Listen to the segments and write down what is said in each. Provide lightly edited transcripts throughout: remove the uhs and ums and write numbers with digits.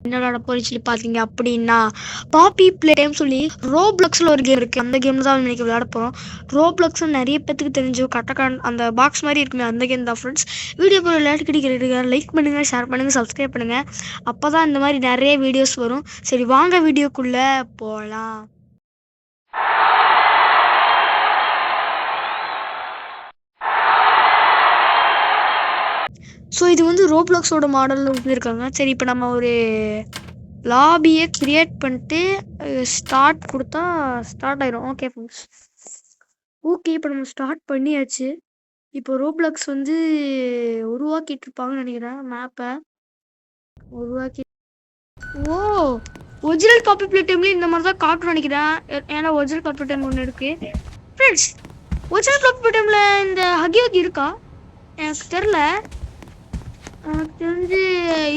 என்னடா போய் சொல்லி பார்த்தீங்க அப்படின்னா பாப்பி ப்ளே டைம் சொல்லி ரோப்ளக்ஸில் ஒரு கேம் இருக்குது. அந்த கேம் தான் இன்னைக்கு விளையாட போகிறோம். ரோப்ளக்ஸ் நிறைய பேத்துக்கு தெரிஞ்சு கட்டக்கான் அந்த பாக்ஸ் மாதிரி இருக்குமே அந்த கேம் தான் ஃப்ரெண்ட்ஸ். வீடியோ போய் விளையாட்டு கிடைக்கிறதுக்கு லைக் பண்ணுங்கள், ஷேர் பண்ணுங்கள், சப்ஸ்கிரைப் பண்ணுங்கள். அப்போ தான் இந்த மாதிரி நிறைய வீடியோஸ் வரும். சரி வாங்க வீடியோக்குள்ளே போகலாம். ஸோ இது வந்து ரோப்ளக்ஸோட மாடலில் இருக்காங்க. சரி இப்போ நம்ம ஒரு லாபியை கிரியேட் பண்ணிட்டு ஸ்டார்ட் கொடுத்தா ஸ்டார்ட் ஆயிரும். ஓகே ஃப்ரெண்ட்ஸ், ஓகே இப்போ நம்ம ஸ்டார்ட் பண்ணியாச்சு. இப்போ ரோப்ளக்ஸ் வந்து உருவாக்கிட்டு இருப்பாங்கன்னு நினைக்கிறேன். மேப்பை உருவாக்கி ஒரிஜினல் பாப்பி ப்ளே டைம்லேயும் இந்த மாதிரி தான் காட்டுன்னு நினைக்கிறேன். ஏன்னா ஒரிஜினல் பாப்பி டைம் ஒன்று இருக்குது ஃப்ரெண்ட்ஸ். ஒரிஜினல் பாப்பி ப்ளே டைமில் இந்த ஹகி வகி இருக்கா எனக்கு தெரில. எனக்கு தெரிஞ்சு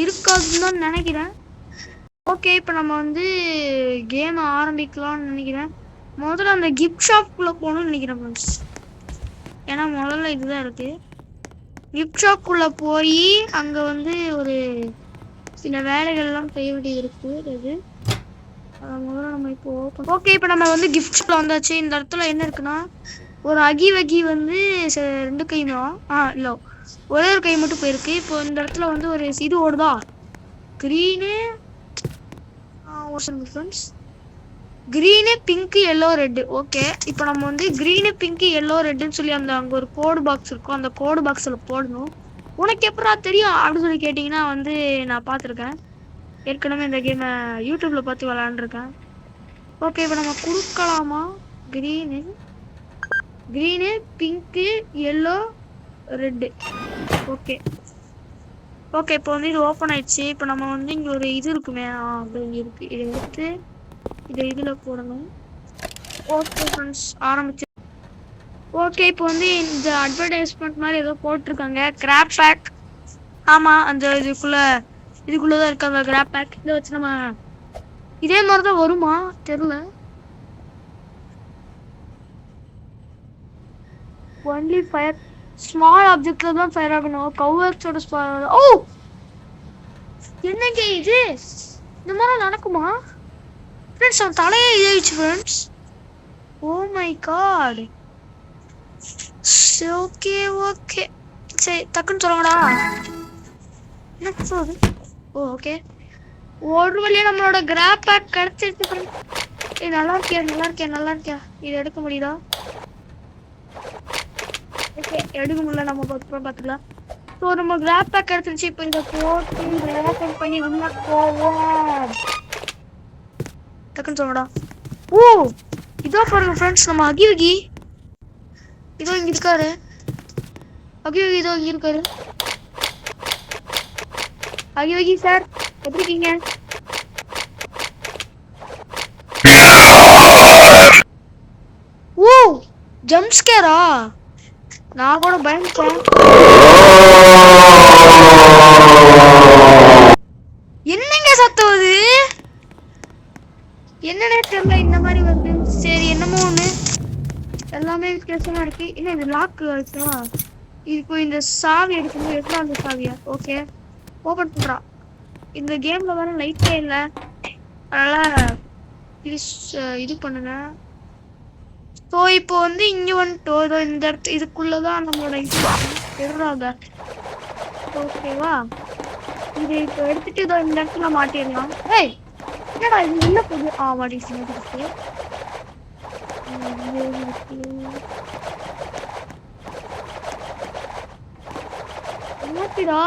இருக்காதுன்னு தான் நினைக்கிறேன். ஓகே இப்போ நம்ம வந்து கேமை ஆரம்பிக்கலாம்னு நினைக்கிறேன். முதல்ல அந்த கிஃப்ட் ஷாப்புக்குள்ளே போகணும்னு நினைக்கிறேன் ஃப்ரெண்ட்ஸ். ஏன்னா முதல்ல இதுதான் இருக்குது. கிஃப்ட் ஷாப்புக்குள்ளே போய் அங்கே வந்து ஒரு சில வேலைகள்லாம் செய்ய வேண்டியது இருக்குது. அது முதல்ல நம்ம இப்போ ஓகே இப்போ நம்ம வந்து கிஃப்ட் ஷாப்பில் வந்தாச்சு. இந்த இடத்துல என்ன இருக்குன்னா ஒரு அகி வகி வந்து 2 கையுமா இல்லை ஒரே ஒரு கை மட்டும் போயிருக்கு. இப்போ இந்த இடத்துல வந்து ஒரு இது ஓடுதா green friends, green pink yellow red. Okay இப்போ நம்ம வந்து க்ரீனு பிங்க்கு எல்லோ ரெட்டுன்னு சொல்லி அங்கே ஒரு கோடு பாக்ஸ் இருக்கும். அந்த கோடு பாக்ஸில் போடணும். உனக்கு எப்படா தெரியும் அப்படின்னு சொல்லி கேட்டிங்கன்னா வந்து நான் பார்த்துருக்கேன். ஏற்கனவே இந்த கேமை யூடியூப்பில் பார்த்து விளாண்டுருக்கேன். ஓகே இப்போ நம்ம கொடுக்கலாமா green pink yellow red. Okay okay இப்போ வந்து இது ஓப்பன் ஆயிடுச்சு. இப்போ நம்ம வந்து இங்கே ஒரு இது இருக்குமே அப்படி இருக்கு. இதை எடுத்து இதில் போடணும். ஓகே ஃப்ரெண்ட்ஸ் ஆரம்பிச்சு. ஓகே இப்போ வந்து இந்த அட்வர்டைஸ்மெண்ட் மாதிரி ஏதோ போட்டிருக்காங்க. Grab bag. ஆமாம் அந்த இதுக்குள்ளே தான் இருக்காங்க கிராப் பேக். இதை வச்சு நம்ம இதே மாதிரி தான் வருமா தெரில. ஒன்லி ஃபயர் ஸ்மால் ஆப்ஜெக்ட்ல தான் ஃபயர் ஆகணும். கவர்ஸோட என்னங்க இது இந்த மாதிரி நடக்குமா ஃப்ரெண்ட்ஸ்? அவன் தலையே இதாயிடுச்சு friends. Oh my god. Okay okay சரி டக்குன்னு சொல்லுங்கடா. என்ன சொல்லுது? ஓகே ஒரு வழியா நம்மளோட கிராப் பேக் கிடைச்சிருச்சு ஃப்ரெண்ட்ஸ். நல்லா இருக்கியா? இது எடுக்க முடியுதா? ஓகே எடுக்க முடியல, நம்ம பார்த்துக்கலாம். ஸோ நம்ம கிராப் பேக் எடுத்துருச்சு. இப்போ இந்த போட்டு ஓப்பன் பண்ணி உள்ள போவோம். டக்குன்னு சொல்லடா. இதோ பாருங்க ஃப்ரெண்ட்ஸ், நம்ம அகி வகி இதோ இங்கே இருக்காரு. அகி வகி இதோ இங்கே இருக்காரு. அகி வகி சார் எப்படி இருக்கீங்க? ஜம்ப் ஸ்கேரா? நான் கூட பயந்துட்டேன். என்னங்க சத்தம் அது? என்னன்னே தெரியல இந்த மாதிரி வந்து. சரி என்னமோ ஒன்று எல்லாமே வித்தியாசமா இருக்கு. என்ன இது லாக் ஆயிடுச்சா? இப்போ இந்த சாவி எடுக்கும்போது எத்தனை அந்த சாவியா? ஓகே ஓப்பன் பண்றா. இந்த கேம்ல வர லைட்டே இல்லை, அதனால ப்ளீஸ் இது பண்ணுங்க. ஸோ இப்போ வந்து இங்கே வந்துட்டோம். இந்த இடத்து இதுக்குள்ளதான் நம்மளோட இது. ஓகேவா? இது இப்போ எடுத்துட்டு இதோ இந்த இடத்துல மாட்டிடலாம். என்னடா இது என்ன போகுது? மாட்டிச்சு. மாட்டிடா.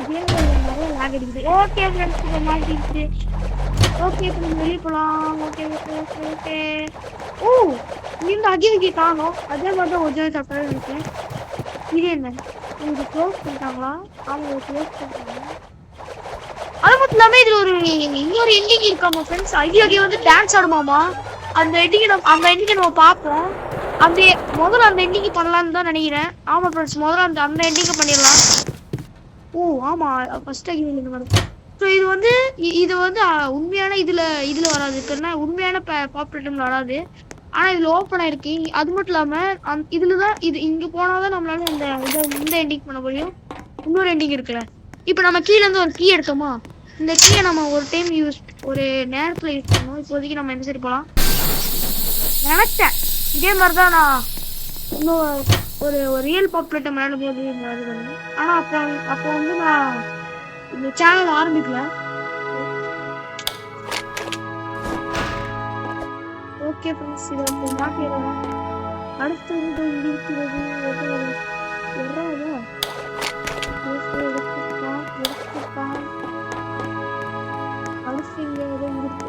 நிறைய லாக் அடிக்குது. ஓகே ஃப்ரெண்ட்ஸ் இப்போ மாட்டிடுச்சு. ஓகே இப்போ நம்ம வெளியே போகலாம். ஓகே ஓகே ஓகே ஓகே இங்கிருந்து அகி வகி காணும். அதே மாதிரி தான் ஒரிஜினல் சாப்பிட்டாலும் இருக்கேன். இது என்ன இது க்ளோஸ் பண்ணிட்டாங்களா? ஆமாம் க்ளோஸ் பண்ணிட்டாங்க. அது மட்டும் இல்லாமல் இதில் இன்னொரு எண்டிங் இருக்காமா ஃப்ரெண்ட்ஸ். அகி வகி வந்து டான்ஸ் ஆடுமாமா. அந்த எண்டிங்கை நம்ம பார்ப்போம். அப்படியே முதல்ல அந்த எண்டிங்கை பண்ணலான்னு தான் நினைக்கிறேன். ஆமாம் ஃப்ரெண்ட்ஸ் முதல்ல அந்த எண்டிங்கை பண்ணிடலாம். ஆமாம் ஃபர்ஸ்ட் அகி வகி வரும். ஸோ இது வந்து உண்மையான இதில் வராது. இப்போ என்ன உண்மையான பாப்புலேட்டர்ல வராது. ஆனால் இதில் ஓப்பன் ஆயிருக்கு. அது மட்டும் இல்லாமல் இதில் தான் இது இங்கே போனால் தான் நம்மளால இந்த எண்டிங் பண்ண முடியும். இன்னொரு எண்டிங் இருக்குல்ல இப்போ நம்ம கீழ இருந்து ஒரு கீ எடுத்தோமா, இந்த கீயை நம்ம ஒரு டைம் ஒரு நேரத்துல யூஸ் பண்ணோம். இப்போதைக்கு நம்ம என்ன சரி போலாம் நினைச்சேன். இதே மாதிரிதான் நான் இன்னும் ஒரு ரியல் பாப்புலேட்டர் மேல போது ஆனா அப்போ வந்து நான் இந்த சேனல் ஆரம்பிக்கல. ஓகே ஃப்ரெண்ட்ஸ், இதை வந்து மாற்றிடுறேன். அடுத்து வந்து இங்கே இருக்கிறது எடுத்துட்டான். அடுத்து இங்கே ஏதோ இருக்கு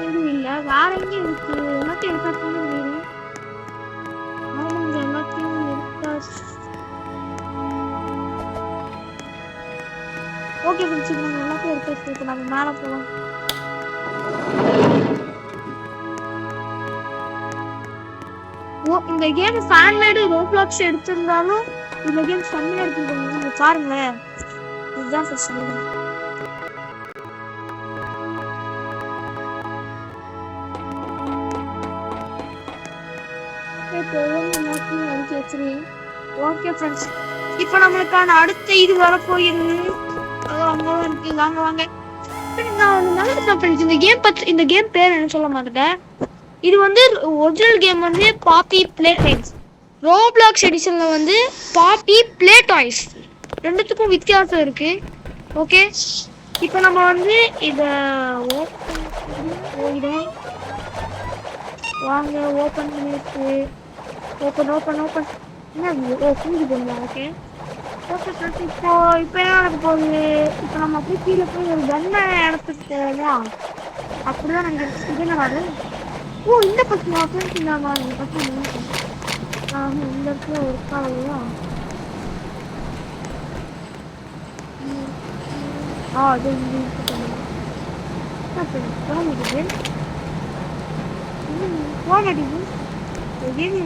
எதுவும் இல்லை, வேற எங்கேயும் இருக்கு. எல்லாத்தையும் எடுத்தாச்சுன்னு நினைக்கிறேன். ஆமாங்க, எல்லாத்தையும் எடுத்தாச்சு. ஓகே ஃப்ரெண்ட்ஸ், நாங்கள் எல்லாத்தையும் எடுத்தாச்சு. இப்போ நம்ம மேலே போகலாம். இந்த கேம் ஃபேன் மேடு ரோப்ளாக்ஸ் எடுத்திருந்தாலும் இந்த கேம் செம்மையா இருக்கு. பாருங்களேன், இதுதான் ஃபர்ஸ்ட் ஓகே ஃப்ரெண்ட்ஸ், இப்போ நம்மளுக்கான அடுத்த இது வர போயிருக்கு. அங்கதான் இருக்கு, வாங்க வாங்க. இந்த கேம் பேர் என்ன சொல்ல மாட்டேன். இது வந்து ஒரிஜினல் கேம் வந்து பாப்பி பிளே டைம்ஸ். ரோப்ளாக்ஸ் எடிஷன்ல வந்து பாப்பி பிளே டாய்ஸ். ரெண்டுத்துக்கும் வித்தியாசம் இருக்கு. ஓகே, இப்போ நம்ம வந்து இதை வாங்க ஓப்பன் பண்ணிட்டு ஓப்பன் என்ன கூடி போங்க. ஓகே ஓகே ஃப்ரெண்ட்ஸ், இப்போ என்ன நடக்க போகுது? இப்போ நம்ம அப்படியே கீழே போய் ஒரு கன்னை இடத்துக்கு போகலாம். அப்படிதான் நாங்கள் இது என்ன ஓ இந்த பக்கம் ஃப்ரெண்ட்ஸ், இந்த பக்கம் இந்த இடத்துல ஒரு காலையா அது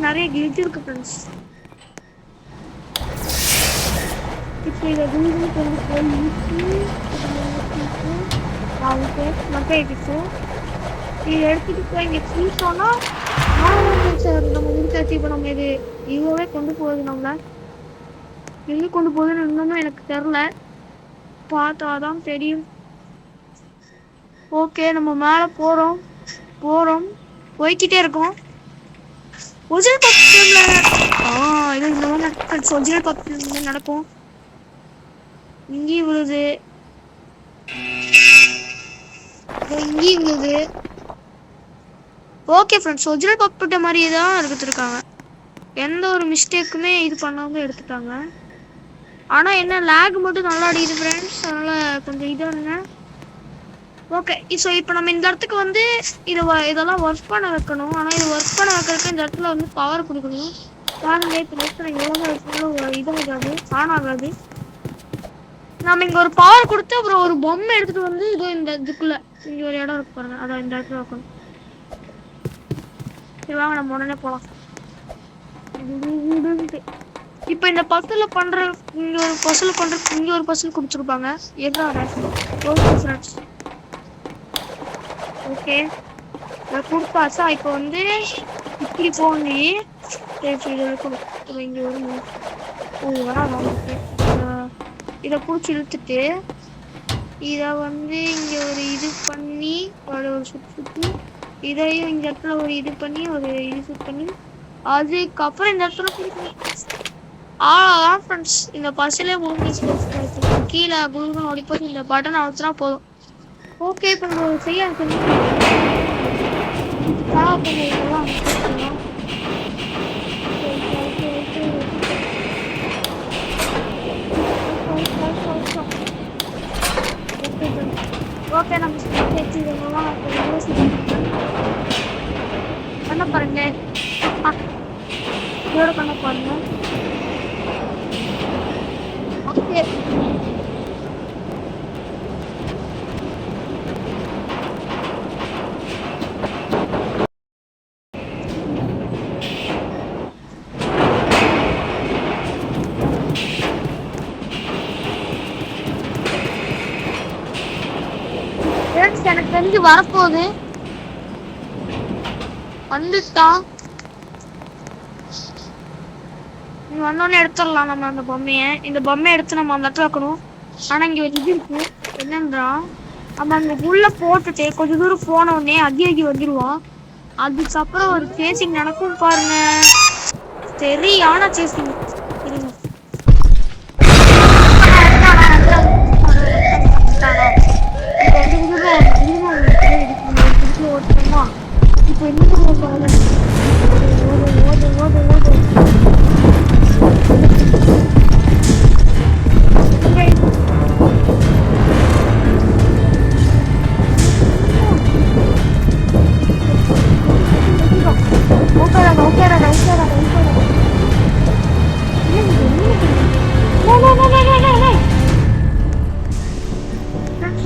நிறைய கிளிச்சு இருக்கு ஃப்ரெண்ட்ஸ். இப்போ இதை வீடு கொண்டு போய் இதை எடுத்துட்டு போய் இங்கே சீசோன்னா சார் நம்ம இருக்காச்சு. இப்போ நம்ம இதுவே கொண்டு போகுது. நம்மள எங்கே கொண்டு போகுதுன்னு இன்னமும் எனக்கு தெரில, பார்த்தாதான் தெரியும். ஓகே, நம்ம மேலே போகிறோம் போய்கிட்டே இருக்கோம். ஒரிஜினல் பாப்புலேஷன்ல இது இந்த மாதிரி நடக்கும். ஒரிஜினல் பாப்புலேஷன்ல நடக்கும். இங்கேயும் விழுது, இங்கேயும் விழுது. ஓகே ஃப்ரெண்ட்ஸ், ஒரிஜினல் பாப்புலேட்டர் மாதிரியே தான் எடுத்துருக்காங்க. எந்த ஒரு மிஸ்டேக்குமே இது பண்ணாமல் எடுத்துட்டாங்க. ஆனால் என்ன லேக் மட்டும் நல்லா அடிக்குது ஃப்ரெண்ட்ஸ், அதனால் கொஞ்சம் இதானுங்க. ஓகே, ஸோ இப்போ நம்ம இந்த இடத்துக்கு வந்து இதெல்லாம் ஒர்க் பண்ண வைக்கணும். ஆனால் இது ஒர்க் பண்ண வைக்கிறதுக்கு இந்த இடத்துல வந்து பவர் கொடுக்கணும். பாருங்க, இப்போ நெக்ஸ்ட் எவ்வளோ வச்சாலும் இதாகாது, ஆன் ஆகாது. நம்ம இங்கே ஒரு பவர் கொடுத்து அப்புறம் ஒரு பொம்மை எடுத்துகிட்டு வந்து இதோ இந்த இதுக்குள்ளே இங்கே ஒரு இடம் இருக்கு பாருங்க, அதான் இந்த இடத்துல வைக்கணும். சரி வாங்க, நம்ம உடனே போகலாம். இப்போ இந்த பசில் பண்ணுற இங்கே ஒரு பசில் கொடுத்துருப்பாங்க. எதாவது ஓகே ஃப்ரெண்ட்ஸ், ஓகே கொடுத்தாச்சா? இப்போ வந்து இப்படி போனி இங்கே ஒரு வராங்க. இதை பிடிச்சி இழுத்துட்டு இதை வந்து இங்கே ஒரு இது பண்ணி ஒரு சுற்றி இதையும் இந்த இடத்துல ஒரு இது பண்ணி ஒரு இது சுட் பண்ணி அதுக்கப்புறம் இந்த இடத்துல அவ்வளோதான் ஃப்ரெண்ட்ஸ். இந்த பஸ்ஸிலே முடிஞ்சு கீழே குழுன்னு ஓடி போய் இந்த பட்டன் அழுத்தினா போதும். ஓகே, இப்போ நம்ம செய்ய ஓகே, நம்ம பண்ண பாருங்க, இதோட பண்ண பாருங்க. ஓகே, எனக்கு தெரிஞ்சு வரப்போகுது. வந்துட்டான். வந்தோடனே எடுத்துடலாம் நம்ம அந்த பொம்மையை. இந்த பொம்மையை எடுத்து நம்ம அந்த இடத்துல வைக்கணும். ஆனா இங்க ஒரு இது இருக்கு. என்னன்றா நம்ம அங்க உள்ள போட்டுட்டு கொஞ்ச தூரம் போன உடனே அகி வந்துருவான். அதுக்கப்புறம் ஒரு சேசிங் நடக்கும் பாருங்க. சரியான சேசிங். இப்போ என்ன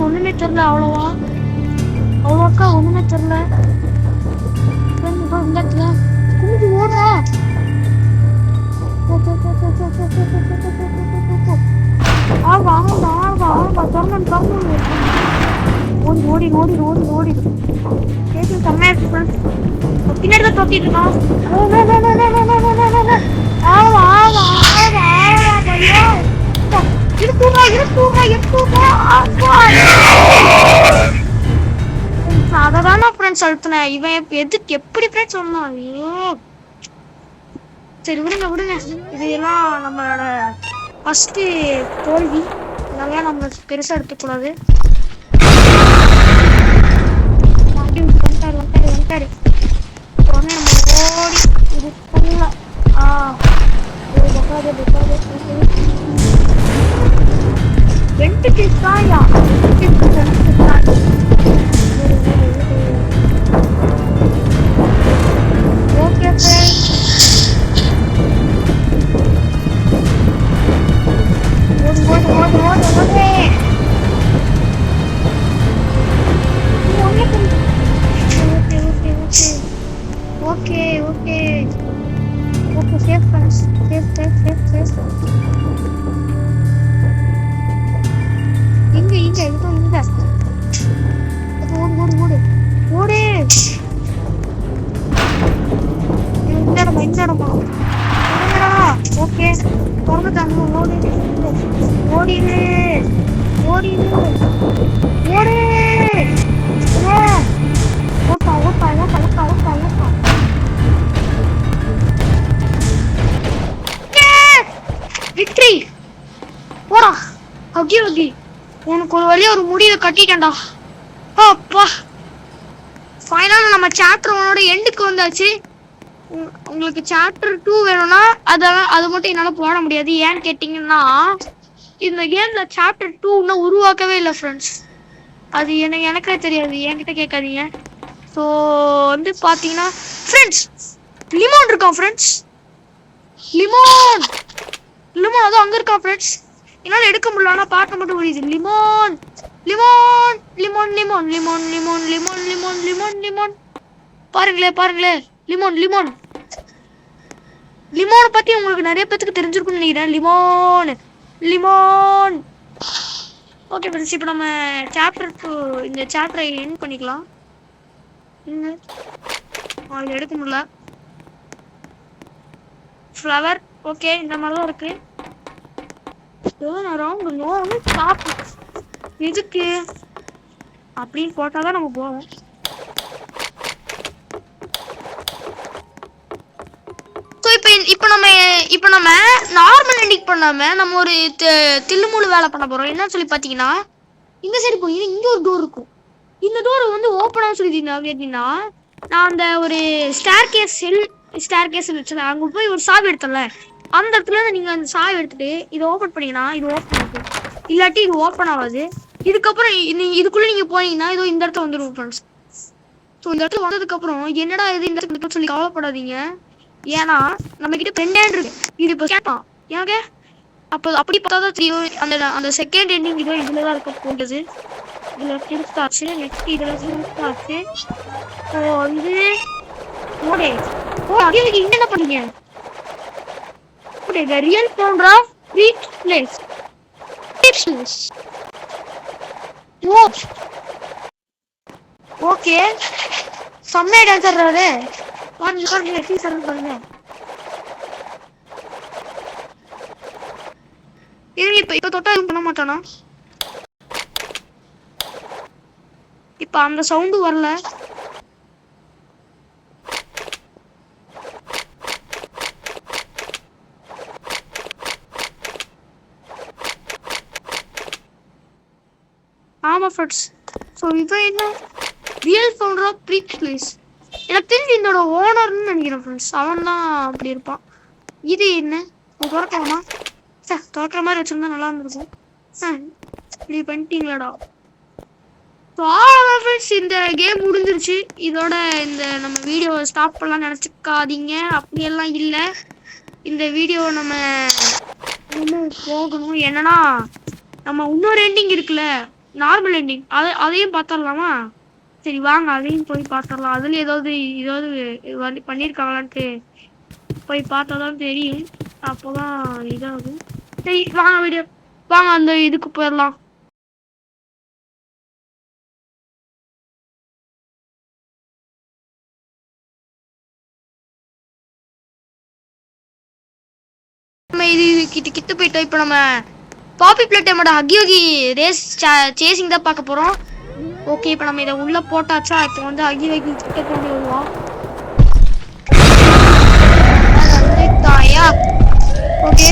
ஒண்ணுமே தெரியல. அவ்வளோக்கா ஒண்ணுமே தெரியல. குமிஞ்சு ஓடுறா. ஆமா ஆமா ஆமா ஆமா தரணும் தரணும். ஓடி ஓடி ஓடி ஓடி ஓடி கேட்டு செம்மையா இருக்கு. பின்னாடி தான் தோட்டிட்டு இருக்கான். ஆமா ஆமா ஆமா ஆமா ஐயோ இருக்குமா இருக்குமா இருக்குமா. அததான் நான் ஃப்ரெண்ட்ஸ் அழுத்தினேன். இவன் எதுக்கு எப்படி ஃப்ரெண்ட்ஸ் சொன்னான். ஐயோ சரி விடுங்க விடுங்க. இதெல்லாம் நம்மளோட ஃபர்ஸ்ட் தோல்வி. இதெல்லாம் நம்ம பெருசா எடுத்துக்கூடாது. வந்துட்டாரு உடனே நம்ம ஓடி இது பண்ணலாம். வெண்ட்டுக்கு காயா okay okay okay okay safe friends safe safe safe safe. இங்க இங்க இங்க இங்க ஓடு ஓடு ஓடு ஓடு. இந்த இடமா இந்த இடமா ஓகே திறந்துட்டாங்க. ஓடு ஓடிடு ஓடிடு ஓடு. ஓட்டா ஓட்டா ஓட்டா ஓட்டா ஓட்டா ஓட்டா. விக்டரி போடா. அகி அகி உனக்கு ஒரு வழியா ஒரு முடிவை கட்டிட்டேன்டா. அப்பா ஃபைனலா நம்ம சாப்டர் 1 எண்டுக்கு வந்தாச்சு. உங்களுக்கு சாப்டர் 2 வேணும்னா அது மட்டும் என்னால போட முடியாது. ஏன்னு கேட்டீங்கன்னா இந்த கேம்ல சாப்டர் 2 இன்னும் உருவாக்கவே இல்லை ஃப்ரெண்ட்ஸ். அது எனக்கே தெரியாது. என்கிட்ட கேட்காதீங்க. ஸோ வந்து பார்த்தீங்கன்னா ஃப்ரெண்ட்ஸ் லிமோன் இருக்கான் ஃப்ரெண்ட்ஸ். லிமோன் லிமோன் அதுவும் அங்கே இருக்கான் ஃப்ரெண்ட்ஸ். என்னால் எடுக்க முடியல. ஆனால் பார்க்க மட்டும் முடியுது. லிமோன் லிமோன் லிமோன் லிமோன் லிமோன் லிமோன் லிமோன் லிமோன் லிமோன் லிமோன் பாருங்களே பாருங்களே. லிமோன் லிமோன் லிமோனை பற்றி உங்களுக்கு நிறைய பேத்துக்கு தெரிஞ்சிருக்கும்னு நினைக்கிறேன். லிமோன் லிமோன் ஓகே ஃப்ரெண்ட்ஸ். இப்போ நம்ம சாப்டர் 2 இந்த சாப்டரை எண்ட் பண்ணிக்கலாம். அது எடுக்க முடியல. ஃப்ளவர் ஓகே இந்த மாதிரி தான் இருக்கு. எதுக்கு அப்படின்னு போட்டாதான் நம்ம போவோம். இப்போ நம்ம நார்மல் எண்டிங் பண்ணாம நம்ம ஒரு தில்லுமுழு வேலை பண்ண போறோம். என்னன்னு சொல்லி பாத்தீங்கன்னா இந்த சைடு போய் இங்க ஒரு டோர் இருக்கும். இந்த டோர் வந்து ஓப்பன் ஆக சொல்லிட்டீங்கன்னா நான் அந்த ஒரு ஸ்டேர் கேஸ் வச்சுல அங்க போய் ஒரு சாவி எடுத்தல அந்த இடத்துல இருந்து நீங்க அந்த சாவி எடுத்துட்டு இதை ஓப்பன் பண்ணீங்கன்னா இது ஓப்பன் ஆகும். இல்லாட்டி இது ஓப்பன் ஆகாது. இதுக்கப்புறம் இதுக்குள்ள நீங்க போனீங்கன்னா இதோ இந்த இடத்துல வந்துடும் ஃப்ரெண்ட்ஸ். ஸோ இந்த இடத்துல வந்ததுக்கு அப்புறம் என்னடா இது இந்த இடத்துல சொல்லி கவலைப்படாதீங்க. ஏன்னா நம்ம கிட்ட பெண்டேன் இருக்கு. இது இப்போ கேட்பான் ஏங்க அப்போ அப்படி பார்த்தாதான் தெரியும். அந்த செகண்ட் எண்டிங் இதோ இதுலதான் இருக்க போகுது. இதுல கிழிச்சாச்சு. நெக்ஸ்ட் இதுல கிழிச்சாச்சு. ஸோ வந்து ஓடே இங்க என்ன பண்ணீங்க? The real founder of Greek place. Okay. செம்மையா டான்ஸ் ஆடுறாரு. பாருங்க எப்படி சர்வ் பண்ணுங்க. இப்ப தொட்டா எதுவும் பண்ண மாட்டானா? இப்ப அந்த சவுண்டு வரல. ஆமா ஃப்ரெண்ட்ஸ். ஸோ இவன் என்ன real founder of freak place. எனக்கு தெரிஞ்சு இதோட ஓனர்னு நினைக்கிறேன் ஃப்ரெண்ட்ஸ். அவன் தான் அப்படி இருப்பான். இது என்ன திறக்கலாமா? சார் திறக்கிற மாதிரி வச்சிருந்தா நல்லா இருந்திருக்கும். இப்படி பண்ணிட்டீங்களாடா. ஸோ அவ்வளோதான் ஃப்ரெண்ட்ஸ், இந்த கேம் முடிஞ்சிருச்சு. இதோட இந்த நம்ம வீடியோவை ஸ்டாப் பண்ணலாம்னு நினச்சிக்காதீங்க. அப்படியெல்லாம் இல்லை, இந்த வீடியோவை நம்ம இன்னும் போகணும். என்னன்னா நம்ம இன்னொரு எண்டிங் இருக்குல்ல, நார்மல் எண்டிங், அதையும் பார்த்துடலாமா? சரி வாங்க, அதையும் போய் பார்த்துடலாம். அதுல ஏதாவது பண்ணியிருக்காங்களான்ட்டு போய் பார்த்தா தான் தெரியும். அப்போதான் இதாகும். சரி வாங்க வீடியோ, வாங்க அந்த இதுக்கு போயிடலாம். நம்ம இது கிட்ட போயிட்டோம். இப்போ நம்ம பாப்பி பிளே டைமோட ஹக்கியோகி ரேஸ் சேசிங் தான் பார்க்க போறோம். ஓகே, இப்போ நம்ம இதை உள்ள போட்டாச்சா? இப்போ வந்து ஹக்கியோகி கிட்ட கொண்டு வருவோம். ஓகே,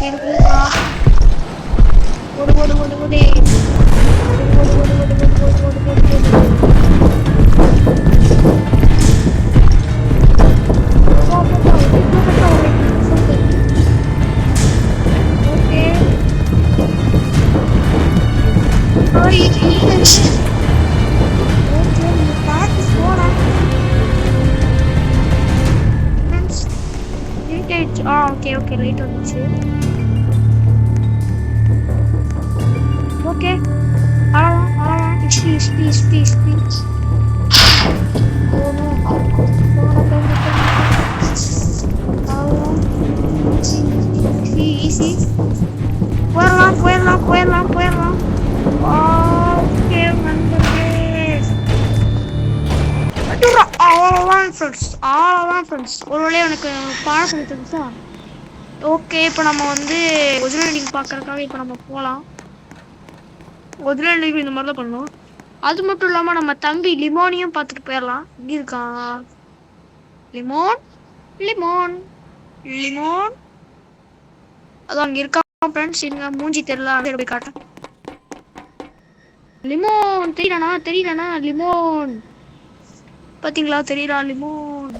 இருக்குப்பா. ஓடு ஓடு ஓடு ஓடு ஓகே ஓகே, லைட் வந்துச்சு. ஓகே, அழலாம் ப்ளீஸ். ஈஸி, போயிடலாம். ஓகே அவ்வளோதான் ஃப்ரெண்ட்ஸ். ஒரு வழியாக எனக்கு பாடம் சொல்லி தந்துச்சா? ஓகே, இப்போ நம்ம வந்து ஒரிஜினல் எண்டிங் பார்க்கறதுக்காக இப்போ நம்ம போகலாம். ஒரிஜினல் எண்டிங் இந்த மாதிரி தான் பண்ணணும். அது மட்டும் இல்லாமல் நம்ம தம்பி லிமோனையும் பார்த்துட்டு போயிடலாம். இங்கே இருக்கான் லிமோன். அது அங்கே இருக்கான் ஃப்ரெண்ட்ஸ். இங்க மூஞ்சி தெரியல, போய் காட்டேன். லிமோன் தெரியலனா லிமோன் பாத்தீங்களா? தெரியலா லிமோன்?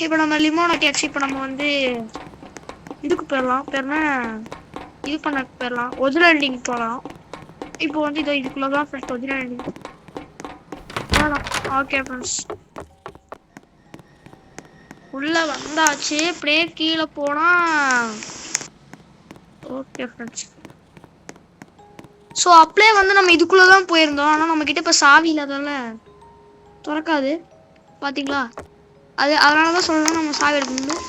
இப்போ நம்ம லிமோன் ஆட்டியாச்சு. இப்போ நம்ம வந்து இதுக்கு போயிடலாம். இது பண்ண போயிடலாம், ஒரிஜினல் எண்டிங் போகலாம். இப்போ வந்து இதுக்குள்ளதான் friends original ending. Okay friends, உள்ள வந்தாச்சு. அப்படியே கீழே போனா ஓகே ஃப்ரெண்ட்ஸ். ஸோ அப்படியே வந்து நம்ம இதுக்குள்ளதான் போயிருந்தோம். ஆனால் நம்ம கிட்ட இப்போ சாவி இல்லாதால திறக்காது, பாத்தீங்களா? அதனாலதான் சொல்லணும் நம்ம சாவி எடுக்கணும்.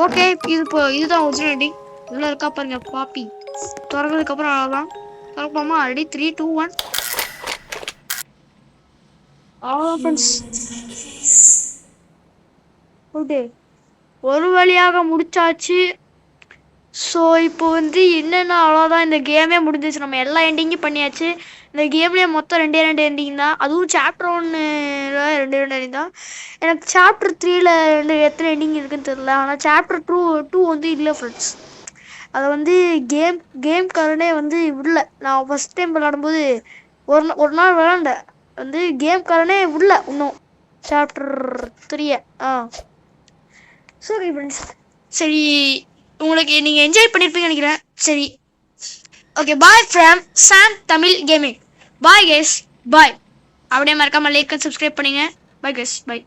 ஓகே, இதுதான் ஒரிஜினல் எண்டிங். உள்ள இருக்கா பாருங்க பாப்பி. திறக்கிறதுக்கு அப்புறம் அவ்வளோதான். திறப்போமா? ரெடி, 3 2 1. அவ்வளோதான் ஃப்ரெண்ட்ஸ். ஓகே, ஒரு வழியாக முடிச்சாச்சு. ஸோ இப்போ வந்து என்னென்ன, அவ்வளோதான், இந்த கேமே முடிஞ்சிச்சு. நம்ம எல்லா எண்டிங்கும் பண்ணியாச்சு. இந்த கேம்லேயே மொத்தம் 2 எண்டிங் தான். அதுவும் சாப்டர் 1ல் 2 எண்டிங் தான். எனக்கு சாப்டர் 3ல் எத்தனை எண்டிங் இருக்குன்னு தெரியல. ஆனால் சாப்டர் 2 வந்து இல்லை ஃப்ரெண்ட்ஸ். அதை வந்து கேம்காரனே வந்து விடல. நான் ஃபஸ்ட் டைம் விளாடும்போது ஒரு நாள் விளாண்டேன், வந்து கேம்காரனே விடல இன்னும் சாப்டர் 3. சரி ஃப்ரெண்ட்ஸ், சரி உங்களுக்கு நீங்கள் என்ஜாய் பண்ணியிருப்பீங்கன்னு நினைக்கிறேன். சரி okay, bye from Sam Tamil gaming. Bye guys, bye. அப்படியே மறக்காம லைக் அண்ட் சப்ஸ்கிரைப் பண்ணுங்க. பாய் கைஸ், பாய்.